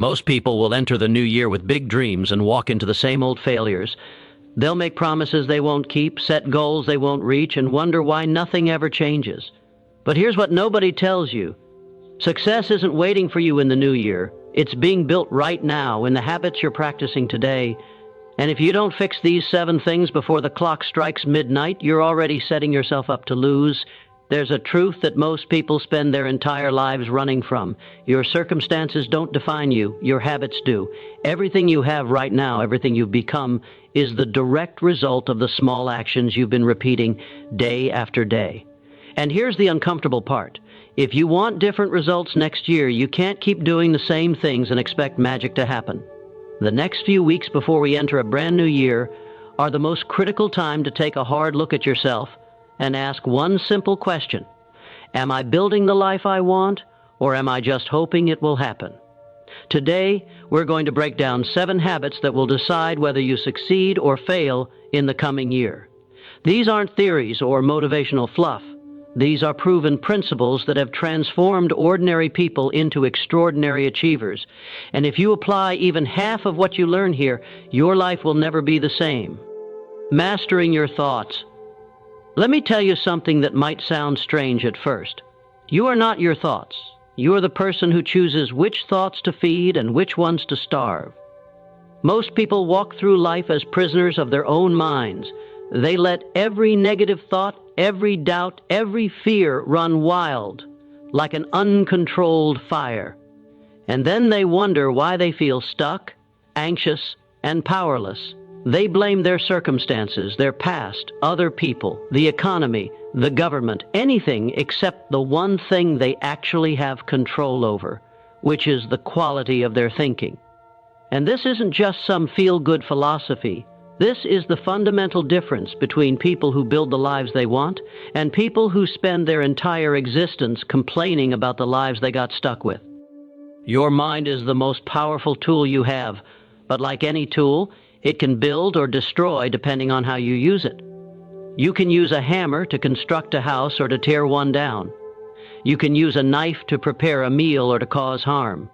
Most people will enter the new year with big dreams and walk into the same old failures. They'll make promises they won't keep, set goals they won't reach, and wonder why nothing ever changes. But here's what nobody tells you. Success isn't waiting for you in the new year. It's being built right now in the habits you're practicing today. And if you don't fix these 7 things before the clock strikes midnight, you're already setting yourself up to lose. There's a truth that most people spend their entire lives running from. Your circumstances don't define you, your habits do. Everything you have right now, everything you've become, is the direct result of the small actions you've been repeating day after day. And here's the uncomfortable part. If you want different results next year, you can't keep doing the same things and expect magic to happen. The next few weeks before we enter a brand new year are the most critical time to take a hard look at yourself and ask one simple question. Am I building the life I want, or am I just hoping it will happen? Today, we're going to break down 7 habits that will decide whether you succeed or fail in the coming year. These aren't theories or motivational fluff. These are proven principles that have transformed ordinary people into extraordinary achievers. And if you apply even half of what you learn here, your life will never be the same. Mastering your thoughts. Let me tell you something that might sound strange at first. You are not your thoughts. You are the person who chooses which thoughts to feed and which ones to starve. Most people walk through life as prisoners of their own minds. They let every negative thought, every doubt, every fear run wild, like an uncontrolled fire. And then they wonder why they feel stuck, anxious, and powerless. They blame their circumstances, their past, other people, the economy, the government, anything except the one thing they actually have control over, which is the quality of their thinking. And this isn't just some feel-good philosophy. This is the fundamental difference between people who build the lives they want and people who spend their entire existence complaining about the lives they got stuck with. Your mind is the most powerful tool you have, but like any tool, it can build or destroy depending on how you use it. You can use a hammer to construct a house or to tear one down. You can use a knife to prepare a meal or to cause harm.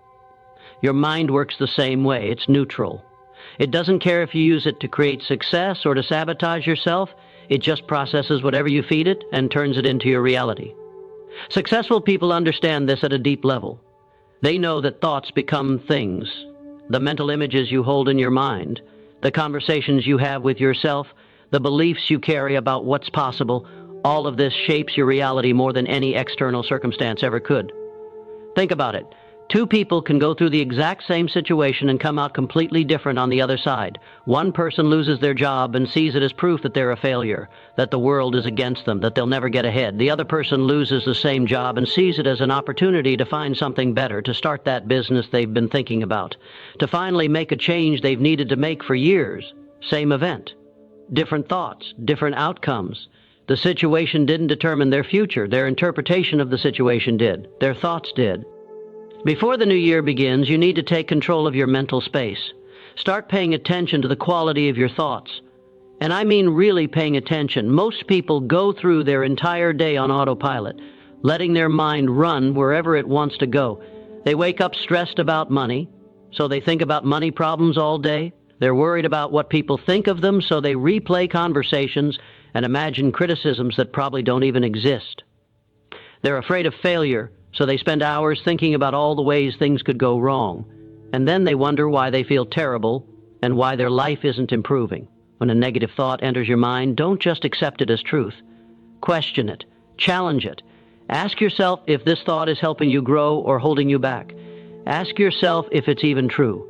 Your mind works the same way. It's neutral. It doesn't care if you use it to create success or to sabotage yourself. It just processes whatever you feed it and turns it into your reality. Successful people understand this at a deep level. They know that thoughts become things. The mental images you hold in your mind, the conversations you have with yourself, the beliefs you carry about what's possible, all of this shapes your reality more than any external circumstance ever could. Think about it. 2 people can go through the exact same situation and come out completely different on the other side. One person loses their job and sees it as proof that they're a failure, that the world is against them, that they'll never get ahead. The other person loses the same job and sees it as an opportunity to find something better, to start that business they've been thinking about, to finally make a change they've needed to make for years. Same event. Different thoughts, different outcomes. The situation didn't determine their future. Their interpretation of the situation did. Their thoughts did. Before the new year begins, you need to take control of your mental space. Start paying attention to the quality of your thoughts. And I mean really paying attention. Most people go through their entire day on autopilot, letting their mind run wherever it wants to go. They wake up stressed about money, so they think about money problems all day. They're worried about what people think of them, so they replay conversations and imagine criticisms that probably don't even exist. They're afraid of failure, so they spend hours thinking about all the ways things could go wrong. And then they wonder why they feel terrible and why their life isn't improving. When a negative thought enters your mind, don't just accept it as truth. Question it. Challenge it. Ask yourself if this thought is helping you grow or holding you back. Ask yourself if it's even true.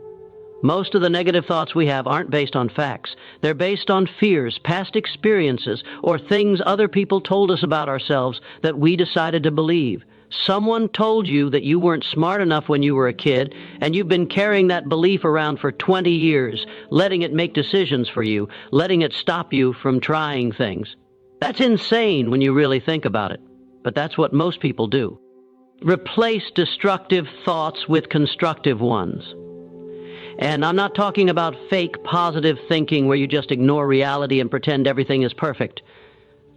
Most of the negative thoughts we have aren't based on facts. They're based on fears, past experiences, or things other people told us about ourselves that we decided to believe. Someone told you that you weren't smart enough when you were a kid, and you've been carrying that belief around for 20 years, letting it make decisions for you, letting it stop you from trying things. That's insane when you really think about it, but that's what most people do. Replace destructive thoughts with constructive ones. And I'm not talking about fake positive thinking where you just ignore reality and pretend everything is perfect.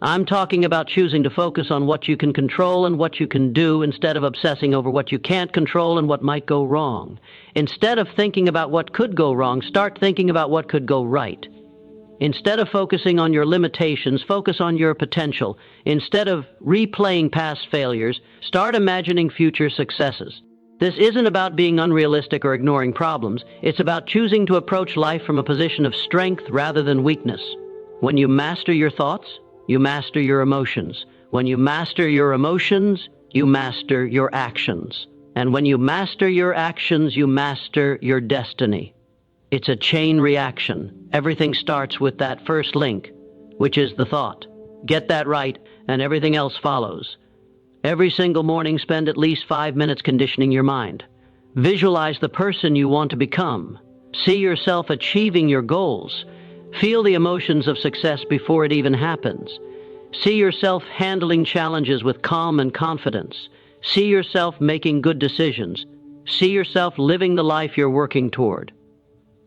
I'm talking about choosing to focus on what you can control and what you can do instead of obsessing over what you can't control and what might go wrong. Instead of thinking about what could go wrong, start thinking about what could go right. Instead of focusing on your limitations, focus on your potential. Instead of replaying past failures, start imagining future successes. This isn't about being unrealistic or ignoring problems. It's about choosing to approach life from a position of strength rather than weakness. When you master your thoughts, you master your emotions. When you master your emotions, you master your actions. And when you master your actions, you master your destiny. It's a chain reaction. Everything starts with that first link, which is the thought. Get that right, and everything else follows. Every single morning, spend at least 5 minutes conditioning your mind. Visualize the person you want to become. See yourself achieving your goals. Feel the emotions of success before it even happens. See yourself handling challenges with calm and confidence. See yourself making good decisions. See yourself living the life you're working toward.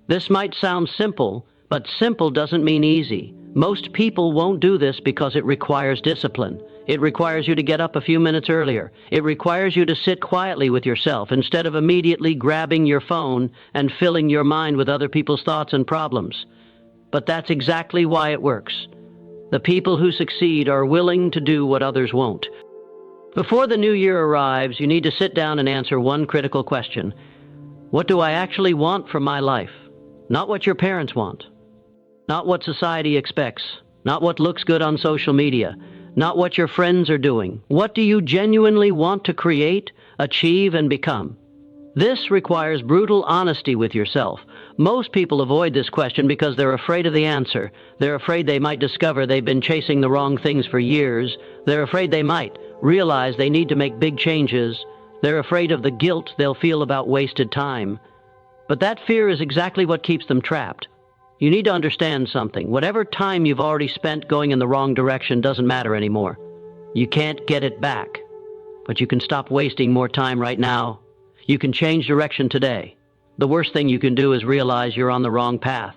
This might sound simple, but simple doesn't mean easy. Most people won't do this because it requires discipline. It requires you to get up a few minutes earlier. It requires you to sit quietly with yourself instead of immediately grabbing your phone and filling your mind with other people's thoughts and problems. But that's exactly why it works. The people who succeed are willing to do what others won't. Before the new year arrives, you need to sit down and answer one critical question. What do I actually want from my life? Not what your parents want. Not what society expects. Not what looks good on social media. Not what your friends are doing. What do you genuinely want to create, achieve, and become? This requires brutal honesty with yourself. Most people avoid this question because they're afraid of the answer. They're afraid they might discover they've been chasing the wrong things for years. They're afraid they might realize they need to make big changes. They're afraid of the guilt they'll feel about wasted time. But that fear is exactly what keeps them trapped. You need to understand something. Whatever time you've already spent going in the wrong direction doesn't matter anymore. You can't get it back. But you can stop wasting more time right now. You can change direction today. The worst thing you can do is realize you're on the wrong path,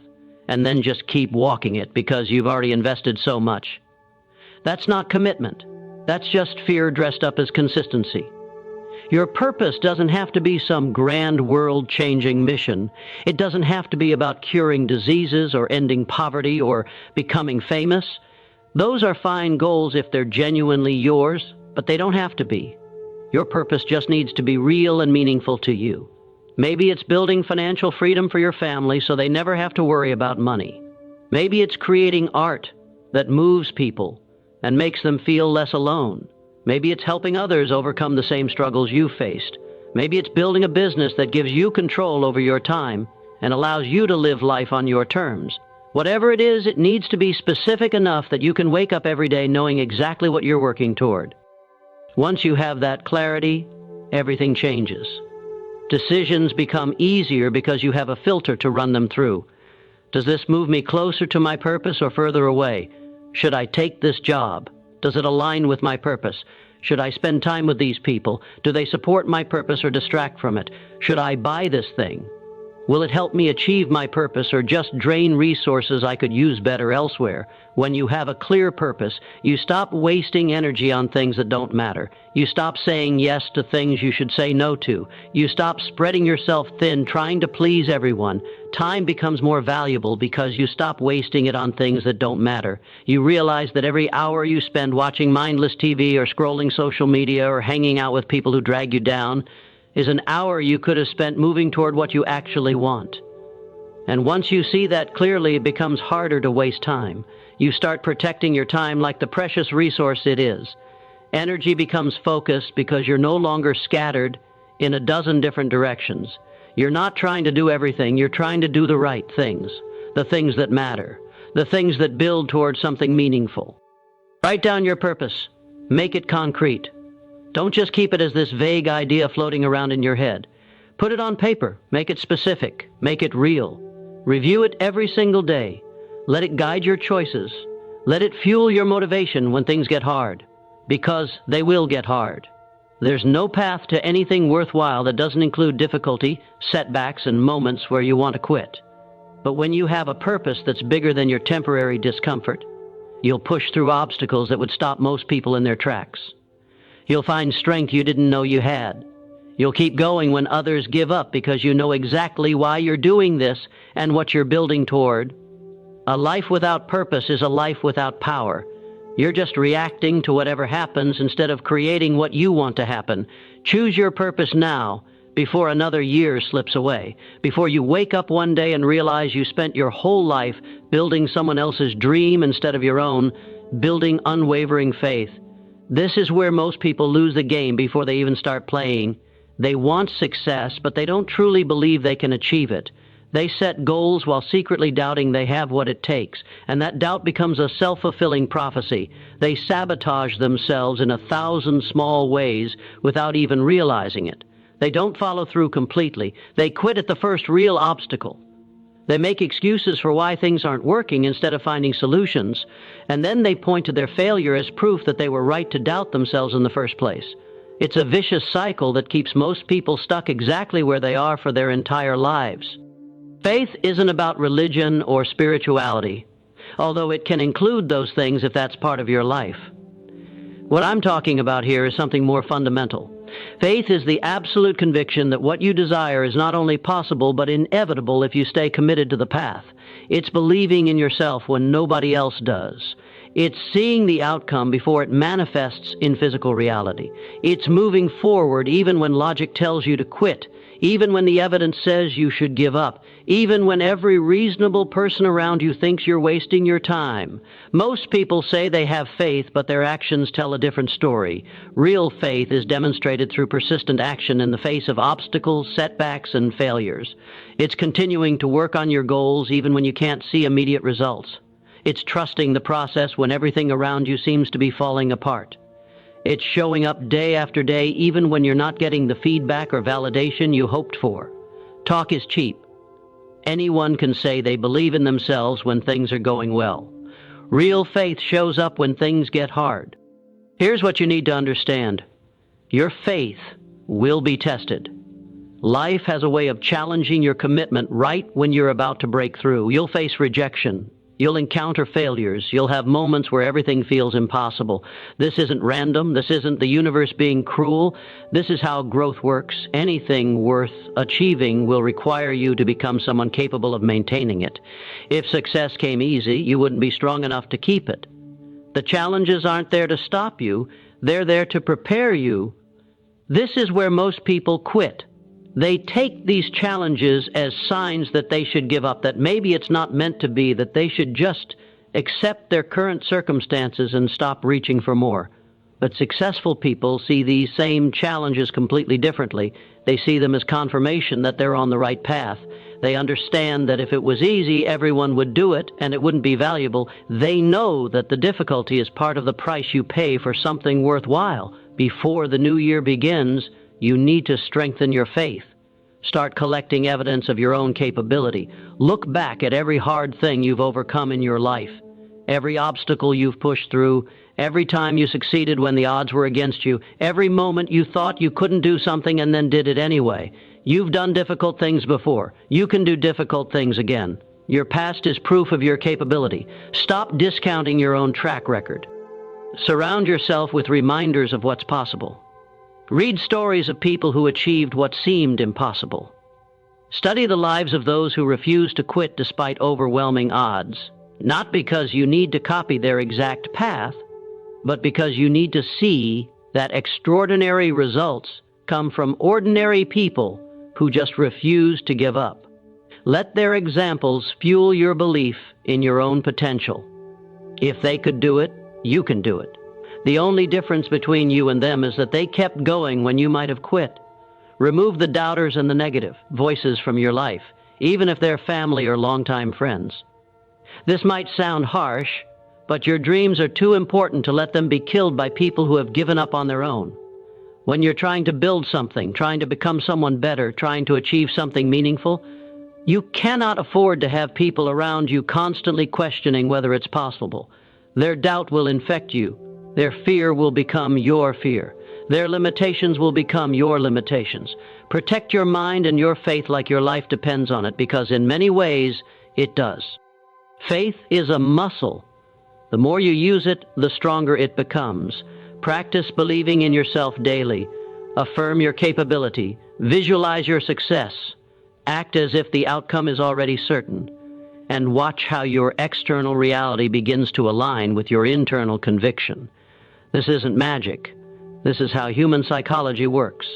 and then just keep walking it because you've already invested so much. That's not commitment. That's just fear dressed up as consistency. Your purpose doesn't have to be some grand world-changing mission. It doesn't have to be about curing diseases or ending poverty or becoming famous. Those are fine goals if they're genuinely yours, but they don't have to be. Your purpose just needs to be real and meaningful to you. Maybe it's building financial freedom for your family so they never have to worry about money. Maybe it's creating art that moves people and makes them feel less alone. Maybe it's helping others overcome the same struggles you faced. Maybe it's building a business that gives you control over your time and allows you to live life on your terms. Whatever it is, it needs to be specific enough that you can wake up every day knowing exactly what you're working toward. Once you have that clarity, everything changes. Decisions become easier because you have a filter to run them through. Does this move me closer to my purpose or further away? Should I take this job? Does it align with my purpose? Should I spend time with these people? Do they support my purpose or distract from it? Should I buy this thing? Will it help me achieve my purpose or just drain resources I could use better elsewhere? When you have a clear purpose, you stop wasting energy on things that don't matter. You stop saying yes to things you should say no to. You stop spreading yourself thin trying to please everyone. Time becomes more valuable because you stop wasting it on things that don't matter. You realize that every hour you spend watching mindless TV or scrolling social media or hanging out with people who drag you down is an hour you could have spent moving toward what you actually want. And once you see that clearly, it becomes harder to waste time. You start protecting your time like the precious resource it is. Energy becomes focused because you're no longer scattered in a dozen different directions. You're not trying to do everything, you're trying to do the right things, the things that matter, the things that build towards something meaningful. Write down your purpose. Make it concrete. Don't just keep it as this vague idea floating around in your head. Put it on paper. Make it specific. Make it real. Review it every single day. Let it guide your choices. Let it fuel your motivation when things get hard, because they will get hard. There's no path to anything worthwhile that doesn't include difficulty, setbacks, and moments where you want to quit. But when you have a purpose that's bigger than your temporary discomfort, You'll push through obstacles that would stop most people in their tracks. You'll find strength you didn't know you had. You'll keep going when others give up because you know exactly why you're doing this and what you're building toward. A life without purpose is a life without power. You're just reacting to whatever happens instead of creating what you want to happen. Choose your purpose now, before another year slips away, before you wake up one day and realize you spent your whole life building someone else's dream instead of your own, building unwavering faith. This is where most people lose the game before they even start playing. They want success, but they don't truly believe they can achieve it. They set goals while secretly doubting they have what it takes, and that doubt becomes a self-fulfilling prophecy. They sabotage themselves in 1,000 small ways without even realizing it. They don't follow through completely. They quit at the first real obstacle. They make excuses for why things aren't working instead of finding solutions, and then they point to their failure as proof that they were right to doubt themselves in the first place. It's a vicious cycle that keeps most people stuck exactly where they are for their entire lives. Faith isn't about religion or spirituality, although it can include those things if that's part of your life. What I'm talking about here is something more fundamental. Faith is the absolute conviction that what you desire is not only possible but inevitable if you stay committed to the path. It's believing in yourself when nobody else does. It's seeing the outcome before it manifests in physical reality. It's moving forward even when logic tells you to quit, even when the evidence says you should give up, even when every reasonable person around you thinks you're wasting your time. Most people say they have faith, but their actions tell a different story. Real faith is demonstrated through persistent action in the face of obstacles, setbacks, and failures. It's continuing to work on your goals even when you can't see immediate results. It's trusting the process when everything around you seems to be falling apart. It's showing up day after day even when you're not getting the feedback or validation you hoped for. Talk is cheap. Anyone can say they believe in themselves when things are going well. Real faith shows up when things get hard. Here's what you need to understand. Your faith will be tested. Life has a way of challenging your commitment right when you're about to break through. You'll face rejection. You'll encounter failures. You'll have moments where everything feels impossible. This isn't random. This isn't the universe being cruel. This is how growth works. Anything worth achieving will require you to become someone capable of maintaining it. If success came easy, you wouldn't be strong enough to keep it. The challenges aren't there to stop you. They're there to prepare you. This is where most people quit. They take these challenges as signs that they should give up, that maybe it's not meant to be, that they should just accept their current circumstances and stop reaching for more. But successful people see these same challenges completely differently. They see them as confirmation that they're on the right path. They understand that if it was easy, everyone would do it and it wouldn't be valuable. They know that the difficulty is part of the price you pay for something worthwhile. Before the new year begins, you need to strengthen your faith. Start collecting evidence of your own capability. Look back at every hard thing you've overcome in your life, every obstacle you've pushed through, every time you succeeded when the odds were against you, every moment you thought you couldn't do something and then did it anyway. You've done difficult things before. You can do difficult things again. Your past is proof of your capability. Stop discounting your own track record. Surround yourself with reminders of what's possible. Read stories of people who achieved what seemed impossible. Study the lives of those who refuse to quit despite overwhelming odds, not because you need to copy their exact path, but because you need to see that extraordinary results come from ordinary people who just refuse to give up. Let their examples fuel your belief in your own potential. If they could do it, you can do it. The only difference between you and them is that they kept going when you might have quit. Remove the doubters and the negative voices from your life, even if they're family or longtime friends. This might sound harsh, but your dreams are too important to let them be killed by people who have given up on their own. When you're trying to build something, trying to become someone better, trying to achieve something meaningful, you cannot afford to have people around you constantly questioning whether it's possible. Their doubt will infect you. Their fear will become your fear. Their limitations will become your limitations. Protect your mind and your faith like your life depends on it, because in many ways, it does. Faith is a muscle. The more you use it, the stronger it becomes. Practice believing in yourself daily. Affirm your capability. Visualize your success. Act as if the outcome is already certain. And watch how your external reality begins to align with your internal conviction. This isn't magic. This is how human psychology works.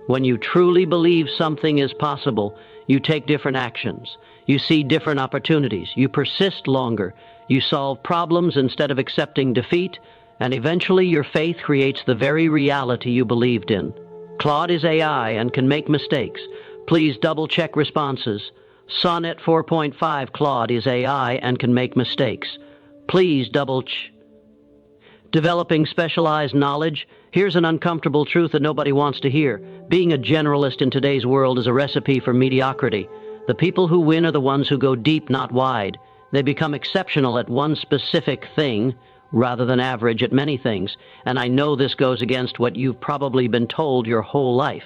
When you truly believe something is possible, you take different actions. You see different opportunities. You persist longer. You solve problems instead of accepting defeat. And eventually your faith creates the very reality you believed in. Claude is AI and can make mistakes. Please double-check responses. Sonnet 4.5 Claude is AI and can make mistakes. Please double-check. Developing specialized knowledge. Here's an uncomfortable truth that nobody wants to hear. Being a generalist in today's world is a recipe for mediocrity. The people who win are the ones who go deep, not wide. They become exceptional at one specific thing rather than average at many things. And I know this goes against what you've probably been told your whole life.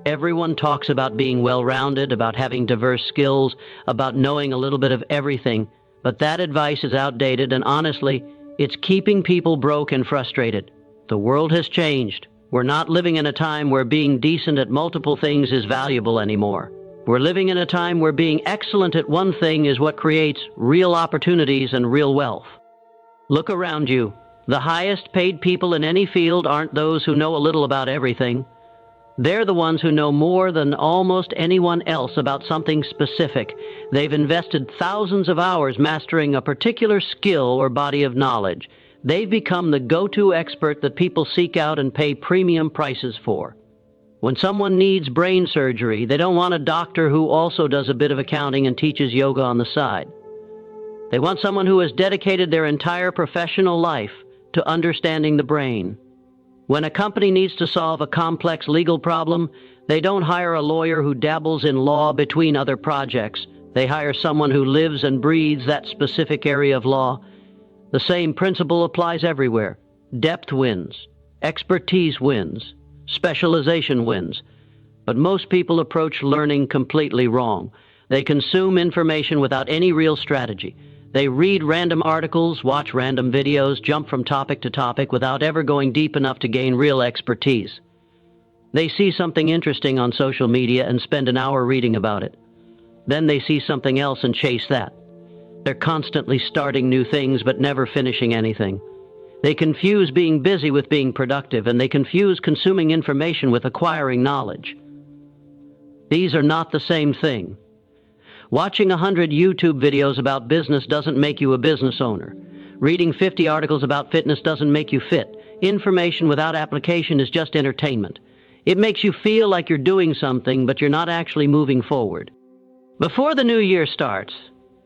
Everyone talks about being well-rounded, about having diverse skills, about knowing a little bit of everything. But that advice is outdated, and honestly, it's keeping people broke and frustrated. The world has changed. We're not living in a time where being decent at multiple things is valuable anymore. We're living in a time where being excellent at one thing is what creates real opportunities and real wealth. Look around you. The highest paid people in any field aren't those who know a little about everything. They're the ones who know more than almost anyone else about something specific. They've invested thousands of hours mastering a particular skill or body of knowledge. They've become the go-to expert that people seek out and pay premium prices for. When someone needs brain surgery, they don't want a doctor who also does a bit of accounting and teaches yoga on the side. They want someone who has dedicated their entire professional life to understanding the brain. When a company needs to solve a complex legal problem, they don't hire a lawyer who dabbles in law between other projects. They hire someone who lives and breathes that specific area of law. The same principle applies everywhere. Depth wins. Expertise wins. Specialization wins. But most people approach learning completely wrong. They consume information without any real strategy. They read random articles, watch random videos, jump from topic to topic without ever going deep enough to gain real expertise. They see something interesting on social media and spend an hour reading about it. Then they see something else and chase that. They're constantly starting new things but never finishing anything. They confuse being busy with being productive, and they confuse consuming information with acquiring knowledge. These are not the same thing. Watching 100 YouTube videos about business doesn't make you a business owner. Reading 50 articles about fitness doesn't make you fit. Information without application is just entertainment. It makes you feel like you're doing something, but you're not actually moving forward. Before the new year starts,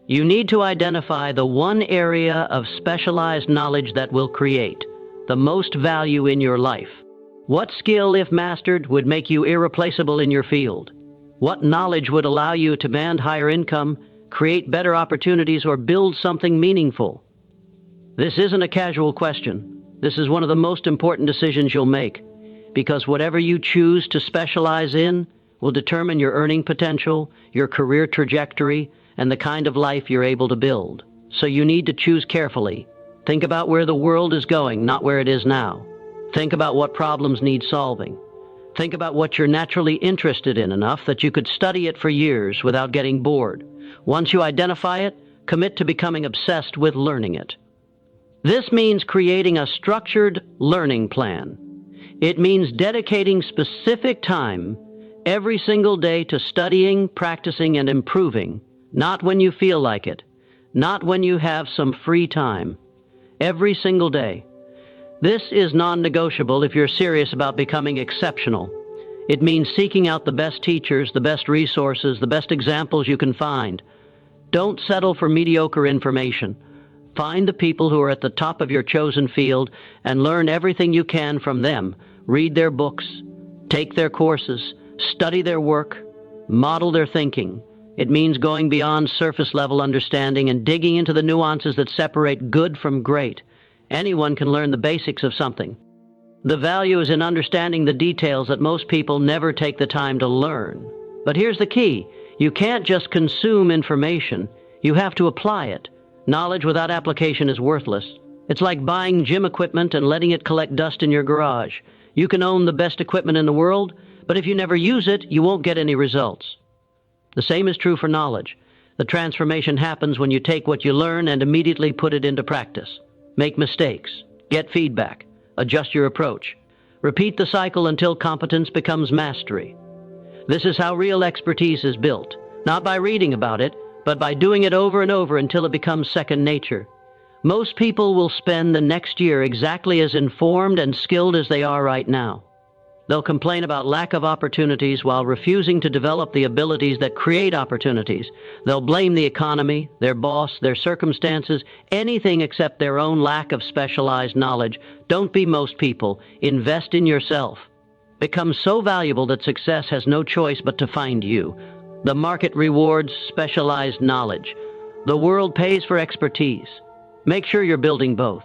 you need to identify the one area of specialized knowledge that will create the most value in your life. What skill, if mastered, would make you irreplaceable in your field? What knowledge would allow you to demand higher income, create better opportunities, or build something meaningful? This isn't a casual question. This is one of the most important decisions you'll make, because whatever you choose to specialize in will determine your earning potential, your career trajectory, and the kind of life you're able to build. So you need to choose carefully. Think about where the world is going, not where it is now. Think about what problems need solving. Think about what you're naturally interested in enough that you could study it for years without getting bored. Once you identify it, commit to becoming obsessed with learning it. This means creating a structured learning plan. It means dedicating specific time every single day to studying, practicing, and improving, not when you feel like it, not when you have some free time. Every single day. This is non-negotiable if you're serious about becoming exceptional. It means seeking out the best teachers, the best resources, the best examples you can find. Don't settle for mediocre information. Find the people who are at the top of your chosen field and learn everything you can from them. Read their books, take their courses, study their work, model their thinking. It means going beyond surface-level understanding and digging into the nuances that separate good from great. Anyone can learn the basics of something. The value is in understanding the details that most people never take the time to learn. But here's the key. You can't just consume information. You have to apply it. Knowledge without application is worthless. It's like buying gym equipment and letting it collect dust in your garage. You can own the best equipment in the world, but if you never use it, you won't get any results. The same is true for knowledge. The transformation happens when you take what you learn and immediately put it into practice. Make mistakes, get feedback, adjust your approach. Repeat the cycle until competence becomes mastery. This is how real expertise is built, not by reading about it, but by doing it over and over until it becomes second nature. Most people will spend the next year exactly as informed and skilled as they are right now. They'll complain about lack of opportunities while refusing to develop the abilities that create opportunities. They'll blame the economy, their boss, their circumstances, anything except their own lack of specialized knowledge. Don't be most people. Invest in yourself. Become so valuable that success has no choice but to find you. The market rewards specialized knowledge. The world pays for expertise. Make sure you're building both.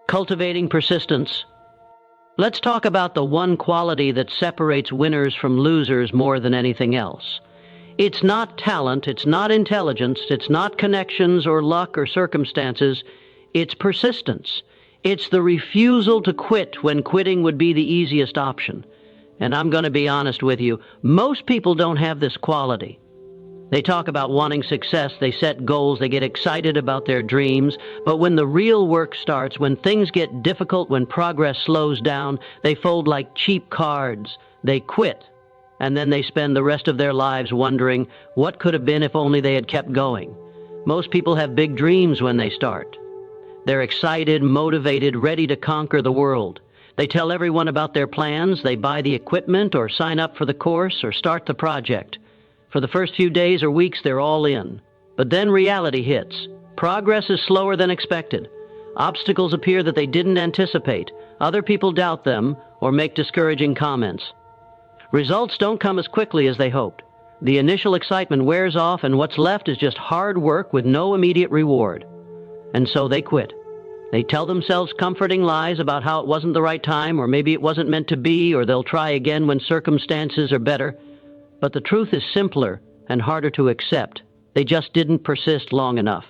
Cultivating persistence. Let's talk about the one quality that separates winners from losers more than anything else. It's not talent, it's not intelligence, it's not connections or luck or circumstances. It's persistence. It's the refusal to quit when quitting would be the easiest option. And I'm going to be honest with you, most people don't have this quality. They talk about wanting success, they set goals, they get excited about their dreams, but when the real work starts, when things get difficult, when progress slows down, they fold like cheap cards. They quit, and then they spend the rest of their lives wondering what could have been if only they had kept going. Most people have big dreams when they start. They're excited, motivated, ready to conquer the world. They tell everyone about their plans, they buy the equipment or sign up for the course or start the project. For the first few days or weeks, they're all in. But then reality hits. Progress is slower than expected. Obstacles appear that they didn't anticipate. Other people doubt them or make discouraging comments. Results don't come as quickly as they hoped. The initial excitement wears off, and what's left is just hard work with no immediate reward. And so they quit. They tell themselves comforting lies about how it wasn't the right time, or maybe it wasn't meant to be, or they'll try again when circumstances are better. But the truth is simpler and harder to accept. They just didn't persist long enough.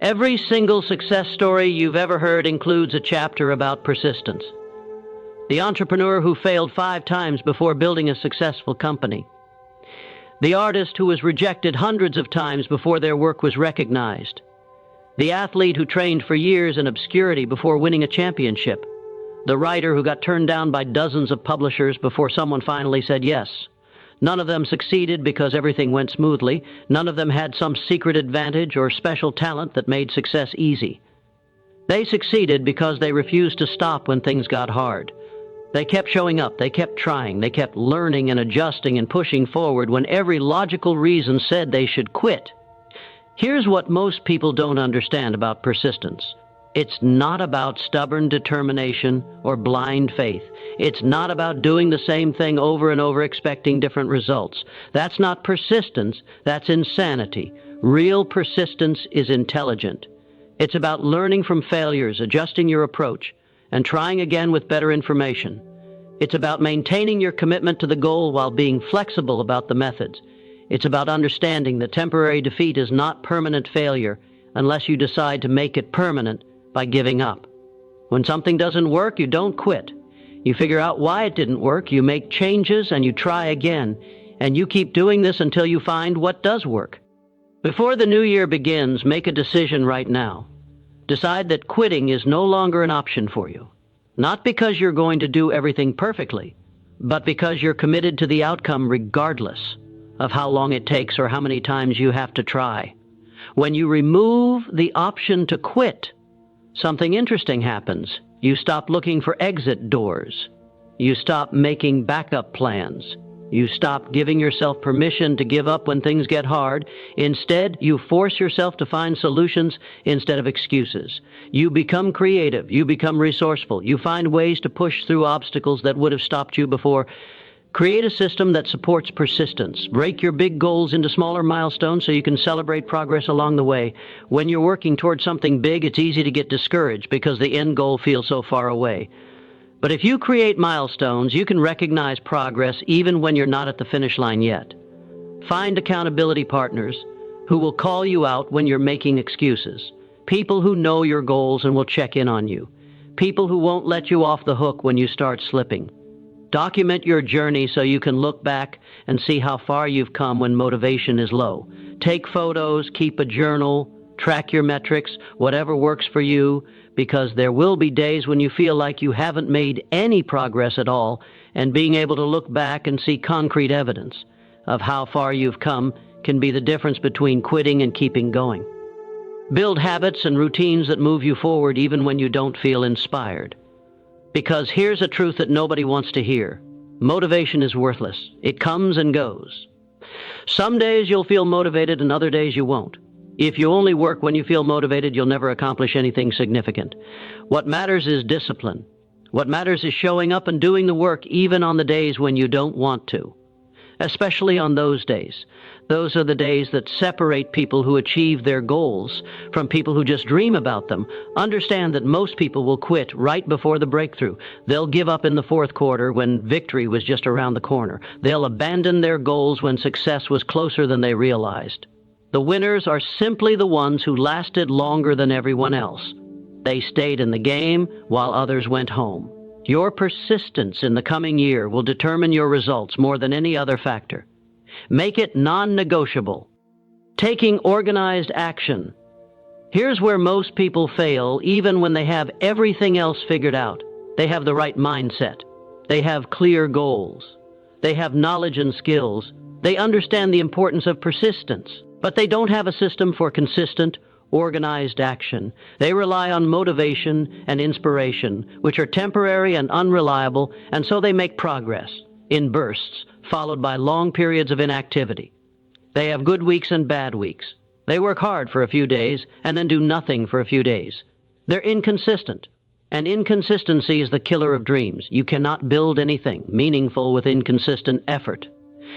Every single success story you've ever heard includes a chapter about persistence. The entrepreneur who failed 5 times before building a successful company. The artist who was rejected hundreds of times before their work was recognized. The athlete who trained for years in obscurity before winning a championship. The writer who got turned down by dozens of publishers before someone finally said yes. None of them succeeded because everything went smoothly. None of them had some secret advantage or special talent that made success easy. They succeeded because they refused to stop when things got hard. They kept showing up, they kept trying, they kept learning and adjusting and pushing forward when every logical reason said they should quit. Here's what most people don't understand about persistence. It's not about stubborn determination or blind faith. It's not about doing the same thing over and over expecting different results. That's not persistence, that's insanity. Real persistence is intelligent. It's about learning from failures, adjusting your approach, and trying again with better information. It's about maintaining your commitment to the goal while being flexible about the methods. It's about understanding that temporary defeat is not permanent failure unless you decide to make it permanent by giving up. When something doesn't work, you don't quit. You figure out why it didn't work, you make changes, and you try again. And you keep doing this until you find what does work. Before the new year begins, make a decision right now. Decide that quitting is no longer an option for you. Not because you're going to do everything perfectly, but because you're committed to the outcome regardless of how long it takes or how many times you have to try. When you remove the option to quit, something interesting happens. You stop looking for exit doors. You stop making backup plans. You stop giving yourself permission to give up when things get hard. Instead, you force yourself to find solutions instead of excuses. You become creative. You become resourceful. You find ways to push through obstacles that would have stopped you before. Create a system that supports persistence. Break your big goals into smaller milestones so you can celebrate progress along the way. When you're working towards something big, it's easy to get discouraged because the end goal feels so far away. But if you create milestones, you can recognize progress even when you're not at the finish line yet. Find accountability partners who will call you out when you're making excuses, people who know your goals and will check in on you, people who won't let you off the hook when you start slipping. Document your journey so you can look back and see how far you've come when motivation is low. Take photos, keep a journal, track your metrics, whatever works for you, because there will be days when you feel like you haven't made any progress at all, and being able to look back and see concrete evidence of how far you've come can be the difference between quitting and keeping going. Build habits and routines that move you forward even when you don't feel inspired. Because here's a truth that nobody wants to hear. Motivation is worthless. It comes and goes. Some days you'll feel motivated and other days you won't. If you only work when you feel motivated, you'll never accomplish anything significant. What matters is discipline. What matters is showing up and doing the work even on the days when you don't want to. Especially on those days. Those are the days that separate people who achieve their goals from people who just dream about them. Understand that most people will quit right before the breakthrough. They'll give up in the fourth quarter when victory was just around the corner. They'll abandon their goals when success was closer than they realized. The winners are simply the ones who lasted longer than everyone else. They stayed in the game while others went home. Your persistence in the coming year will determine your results more than any other factor. Make it non-negotiable. Taking organized action. Here's where most people fail even when they have everything else figured out. They have the right mindset. They have clear goals. They have knowledge and skills. They understand the importance of persistence, but they don't have a system for consistent, organized action. They rely on motivation and inspiration, which are temporary and unreliable, and so they make progress in bursts, followed by long periods of inactivity. They have good weeks and bad weeks. They work hard for a few days and then do nothing for a few days. They're inconsistent, and inconsistency is the killer of dreams. You cannot build anything meaningful with inconsistent effort.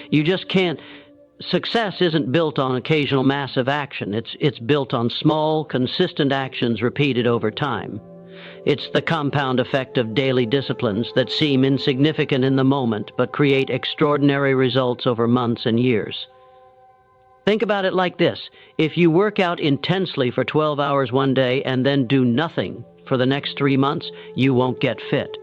You just can't. Success isn't built on occasional massive action. It's built on small, consistent actions repeated over time. It's the compound effect of daily disciplines that seem insignificant in the moment but create extraordinary results over months and years. Think about it like this. If you work out intensely for 12 hours one day and then do nothing for the next 3 months, you won't get fit.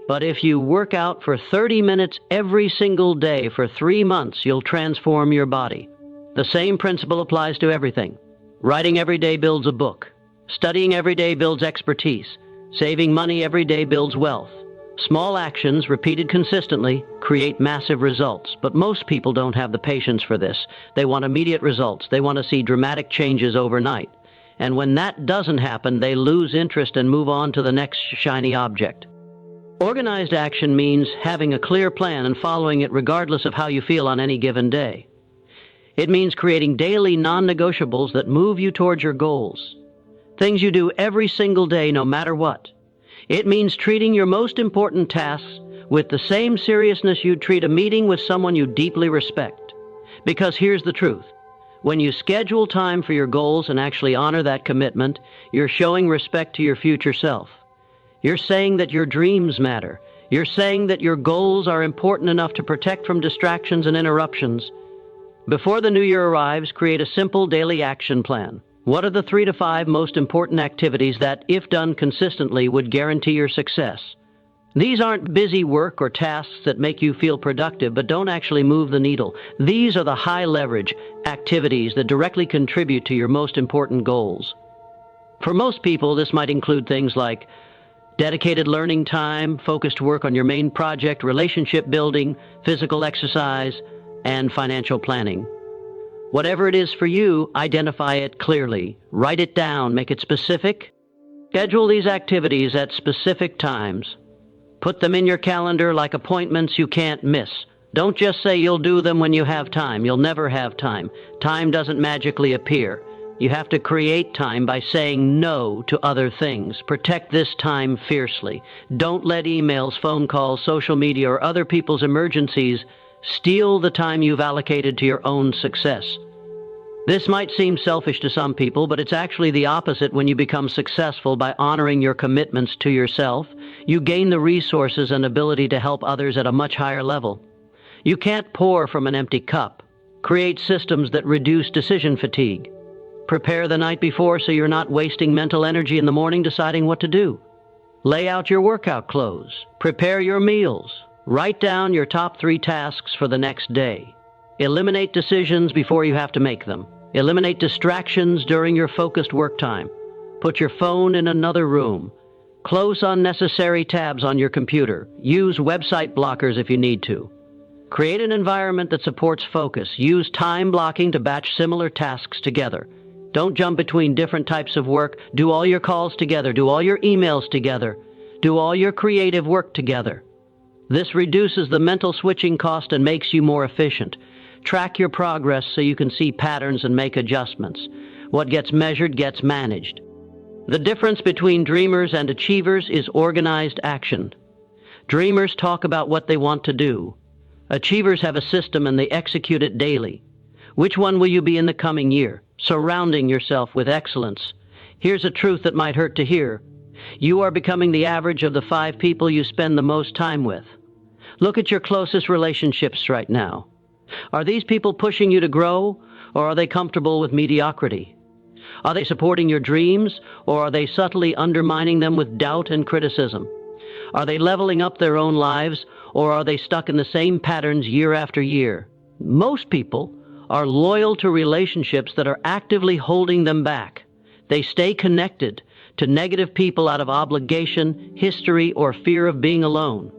But if you work out for 30 minutes every single day for 3 months, you'll transform your body. The same principle applies to everything. Writing every day builds a book. Studying every day builds expertise. Saving money every day builds wealth. Small actions, repeated consistently, create massive results. But most people don't have the patience for this. They want immediate results. They want to see dramatic changes overnight. And when that doesn't happen, they lose interest and move on to the next shiny object. Organized action means having a clear plan and following it regardless of how you feel on any given day. It means creating daily non-negotiables that move you towards your goals. Things you do every single day no matter what. It means treating your most important tasks with the same seriousness you'd treat a meeting with someone you deeply respect. Because here's the truth. When you schedule time for your goals and actually honor that commitment, you're showing respect to your future self. You're saying that your dreams matter. You're saying that your goals are important enough to protect from distractions and interruptions. Before the new year arrives, create a simple daily action plan. What are the 3 to 5 most important activities that, if done consistently, would guarantee your success? These aren't busy work or tasks that make you feel productive but don't actually move the needle. These are the high-leverage activities that directly contribute to your most important goals. For most people, this might include things like dedicated learning time, focused work on your main project, relationship building, physical exercise, and financial planning. Whatever it is for you, identify it clearly. Write it down, make it specific. Schedule these activities at specific times. Put them in your calendar like appointments you can't miss. Don't just say you'll do them when you have time. You'll never have time. Time doesn't magically appear. You have to create time by saying no to other things. Protect this time fiercely. Don't let emails, phone calls, social media, or other people's emergencies steal the time you've allocated to your own success. This might seem selfish to some people, but it's actually the opposite when you become successful by honoring your commitments to yourself. You gain the resources and ability to help others at a much higher level. You can't pour from an empty cup. Create systems that reduce decision fatigue. Prepare the night before so you're not wasting mental energy in the morning deciding what to do. Lay out your workout clothes. Prepare your meals. Write down your top 3 tasks for the next day. Eliminate decisions before you have to make them. Eliminate distractions during your focused work time. Put your phone in another room. Close unnecessary tabs on your computer. Use website blockers if you need to. Create an environment that supports focus. Use time blocking to batch similar tasks together. Don't jump between different types of work. Do all your calls together. Do all your emails together. Do all your creative work together. This reduces the mental switching cost and makes you more efficient. Track your progress so you can see patterns and make adjustments. What gets measured gets managed. The difference between dreamers and achievers is organized action. Dreamers talk about what they want to do. Achievers have a system and they execute it daily. Which one will you be in the coming year? Surrounding yourself with excellence. Here's a truth that might hurt to hear. You are becoming the average of the 5 people you spend the most time with. Look at your closest relationships right now. Are these people pushing you to grow, or are they comfortable with mediocrity? Are they supporting your dreams, or are they subtly undermining them with doubt and criticism? Are they leveling up their own lives, or are they stuck in the same patterns year after year? Most people are loyal to relationships that are actively holding them back. They stay connected to negative people out of obligation, history, or fear of being alone.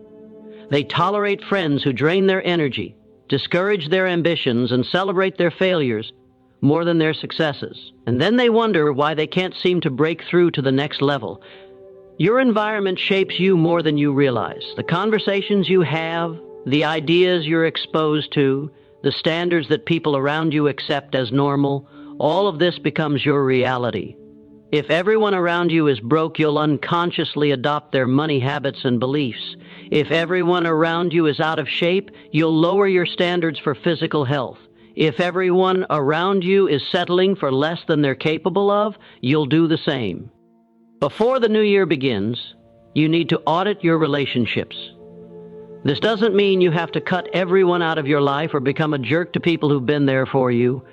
They tolerate friends who drain their energy, discourage their ambitions, and celebrate their failures more than their successes. And then they wonder why they can't seem to break through to the next level. Your environment shapes you more than you realize. The conversations you have, the ideas you're exposed to, the standards that people around you accept as normal, all of this becomes your reality. If everyone around you is broke, you'll unconsciously adopt their money habits and beliefs. If everyone around you is out of shape, you'll lower your standards for physical health. If everyone around you is settling for less than they're capable of, you'll do the same. Before the new year begins, you need to audit your relationships. This doesn't mean you have to cut everyone out of your life or become a jerk to people who've been there for you,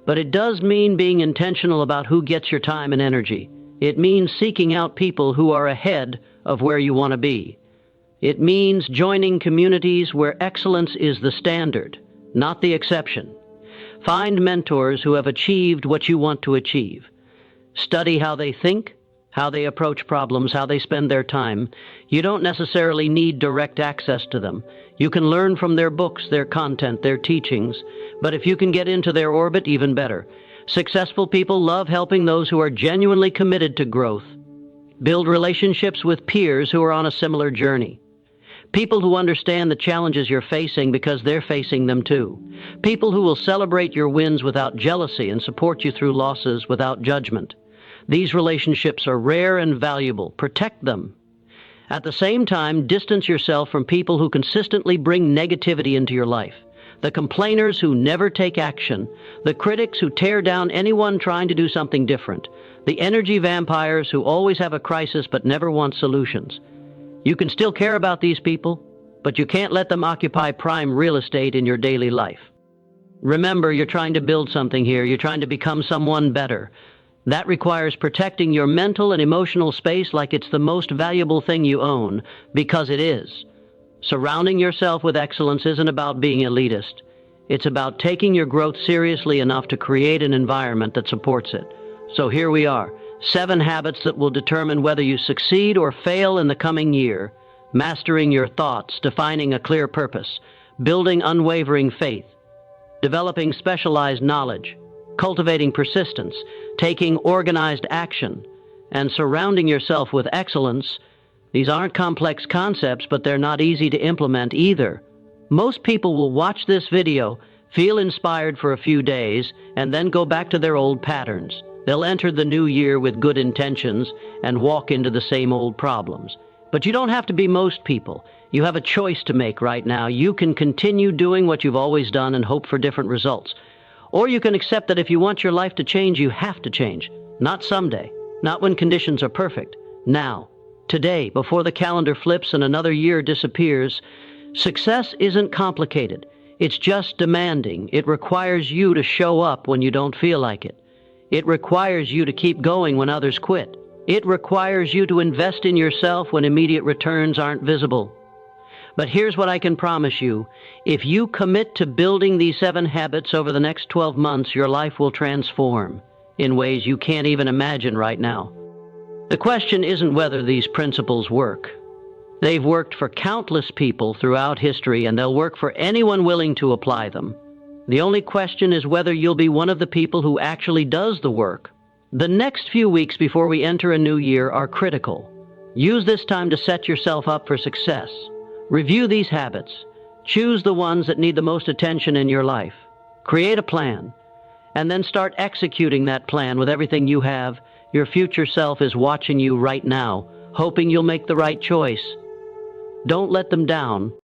but it does mean being intentional about who gets your time and energy. It means seeking out people who are ahead of where you want to be. It means joining communities where excellence is the standard, not the exception. Find mentors who have achieved what you want to achieve. Study how they think, how they approach problems, how they spend their time. You don't necessarily need direct access to them. You can learn from their books, their content, their teachings, but if you can get into their orbit, even better. Successful people love helping those who are genuinely committed to growth. Build relationships with peers who are on a similar journey. People who understand the challenges you're facing because they're facing them too. People who will celebrate your wins without jealousy and support you through losses without judgment. These relationships are rare and valuable. Protect them. At the same time, distance yourself from people who consistently bring negativity into your life. The complainers who never take action. The critics who tear down anyone trying to do something different. The energy vampires who always have a crisis but never want solutions. You can still care about these people, but you can't let them occupy prime real estate in your daily life. Remember, you're trying to build something here. You're trying to become someone better. That requires protecting your mental and emotional space like it's the most valuable thing you own, because it is. Surrounding yourself with excellence isn't about being elitist. It's about taking your growth seriously enough to create an environment that supports it. So here we are, 7 habits that will determine whether you succeed or fail in the coming year. Mastering your thoughts, defining a clear purpose, building unwavering faith, developing specialized knowledge, cultivating persistence, taking organized action, and surrounding yourself with excellence. These aren't complex concepts, but they're not easy to implement either. Most people will watch this video, feel inspired for a few days, and then go back to their old patterns. They'll enter the new year with good intentions and walk into the same old problems. But you don't have to be most people. You have a choice to make right now. You can continue doing what you've always done and hope for different results. Or you can accept that if you want your life to change, you have to change. Not someday, not when conditions are perfect. Now, today, before the calendar flips and another year disappears. Success isn't complicated. It's just demanding. It requires you to show up when you don't feel like it. It requires you to keep going when others quit. It requires you to invest in yourself when immediate returns aren't visible. But here's what I can promise you. If you commit to building these 7 habits over the next 12 months, your life will transform in ways you can't even imagine right now. The question isn't whether these principles work. They've worked for countless people throughout history, and they'll work for anyone willing to apply them. The only question is whether you'll be one of the people who actually does the work. The next few weeks before we enter a new year are critical. Use this time to set yourself up for success. Review these habits. Choose the ones that need the most attention in your life. Create a plan, and then start executing that plan with everything you have. Your future self is watching you right now, hoping you'll make the right choice. Don't let them down.